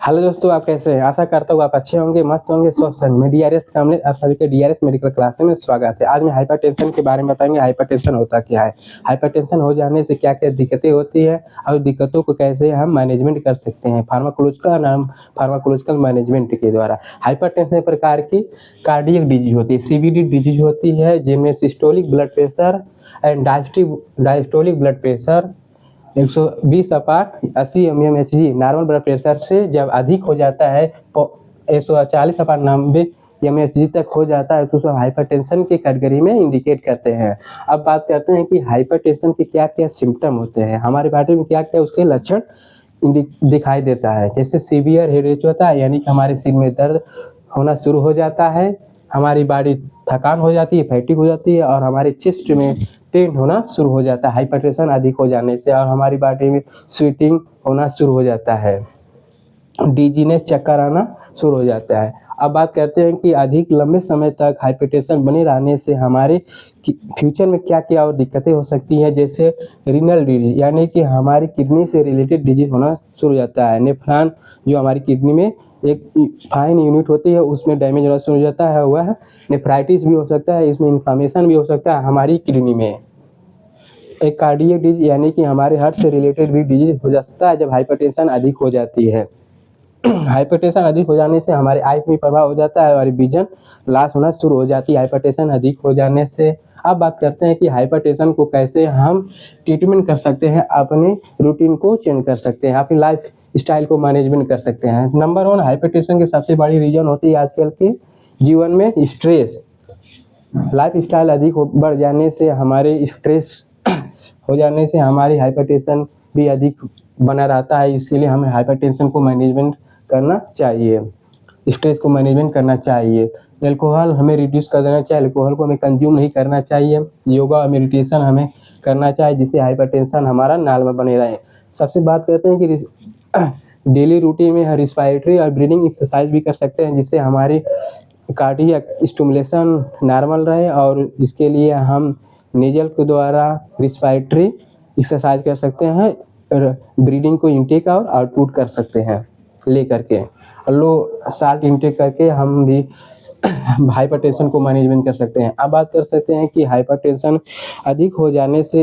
Hello दोस्तों, आप कैसे हैं? आशा करता हूँ आप अच्छे होंगे, मस्त होंगे, स्वस्थ होंगे। मैं डीआरएस कामले, आप सभी के डीआरएस मेडिकल क्लास में स्वागत है। आज मैं हाइपरटेंशन के बारे में बताएंगे। हाइपरटेंशन होता क्या है, हाइपरटेंशन हो जाने से क्या क्या दिक्कतें होती है और दिक्कतों को कैसे हम मैनेजमेंट कर सकते हैं फार्माकोलॉजिकल मैनेजमेंट के द्वारा। हाइपरटेंशन प्रकार की कार्डियक डिजीज होती है, सीवीडी डिजीज होती है, जिनमें systolic blood pressure and diastolic blood pressure 120/80 mmHg normal blood pressure से जब अधिक हो जाता है 140/90 mmHg तक हो जाता है तो उसको हाइपरटेंशन की कैटेगरी में इंडिकेट करते हैं। अब बात करते हैं कि हाइपरटेंशन के क्या क्या सिम्टम होते हैं, हमारे बॉडी में क्या क्या उसके लक्षण दिखाई देता है। जैसे सीवियर हेडेक होता है, यानी कि हमारे सिर में दर्द होना शुरू हो जाता है, हमारी बॉडी थकान हो जाती है, फैटिग हो जाती है और हमारे चेस्ट में पेन होना शुरू हो जाता है हाइपरटेंशन अधिक हो जाने से, और हमारी बॉडी में स्वेटिंग होना शुरू हो जाता है, डिजीनेस, चक्कर आना शुरू हो जाता है। अब बात करते हैं कि अधिक लंबे समय तक हाइपरटेंशन बने रहने से हमारे फ्यूचर में क्या क्या और दिक्कतें हो सकती हैं। जैसे रीनल डिजीज, यानी कि हमारी किडनी से रिलेटेड डिजीज होना शुरू हो जाता है। नेफ्रॉन, जो हमारी किडनी में एक फाइन यूनिट होती है, उसमें डैमेज होना शुरू हो जाता है, वह नेफ्राइटिस भी हो सकता है। इसमें इन्फ्लामेशन भी हो सकता है हमारी किडनी में। एक कार्डियक डिजीज, यानी कि हमारे हार्ट से रिलेटेड भी डिजीज हो सकता है जब हाइपरटेंशन अधिक हो जाती है। हाइपरटेंशन अधिक हो जाने से हमारे आई में प्रभाव हो जाता है और विजन लॉस होना शुरू हो जाती है हाइपरटेंशन अधिक हो जाने से। अब बात करते हैं कि हाइपरटेंशन को कैसे हम ट्रीटमेंट कर सकते हैं, अपने रूटीन को चेंज कर सकते हैं, अपनी लाइफ स्टाइल को मैनेजमेंट कर सकते हैं। नंबर 1, हाइपरटेंशन की सबसे बड़ी रीजन होती है आजकल के जीवन में स्ट्रेस। लाइफ स्टाइल अधिक बढ़ जाने से, हमारे स्ट्रेस हो जाने से हमारी हाइपरटेंशन भी अधिक बना रहता है। इसके लिए हमें हाइपरटेंशन को मैनेजमेंट करना चाहिए, स्ट्रेस को मैनेजमेंट करना चाहिए। एल्कोहल हमें रिड्यूस कर देना चाहिए, एल्कोहल को हमें कंज्यूम नहीं करना चाहिए। योगा और मेडिटेशन हमें करना चाहिए, जिससे हाइपरटेंशन हमारा नॉर्मल बने रहे। सबसे बात करते हैं कि डेली रूटीन में रिस्पायरेटरी और ब्रीदिंग एक्सरसाइज भी कर सकते हैं, जिससे हमारी कार्डियक स्टिमुलेशन नॉर्मल रहे, और इसके लिए हम नेजल के द्वारा रिस्पायरेटरी एक्सरसाइज कर सकते हैं, ब्रीदिंग को इनटेक और आउटपुट कर सकते हैं लेकर के। लो साल्ट इनटेक करके हम भी हाइपरटेंशन को मैनेजमेंट कर सकते हैं। अब बात कर सकते हैं कि हाइपरटेंशन अधिक हो जाने से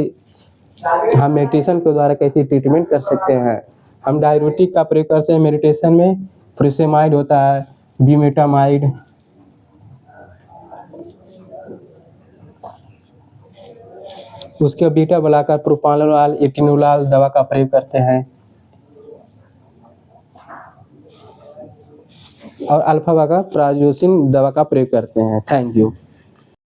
हम मेडिटेशन के द्वारा कैसे ट्रीटमेंट कर सकते हैं। हम डाययूरेटिक का प्रयोग करते हैं मेडिटेशन में। फ्रेसेमाइड होता है, ब्यूमेटामाइड, उसके बीटा ब्लॉकर प्रोपानोलॉल, एटिनोलाल दवा का प्रयोग करते हैं, और अल्फा का प्राजोसिन दवा का प्रयोग करते हैं। Thank you.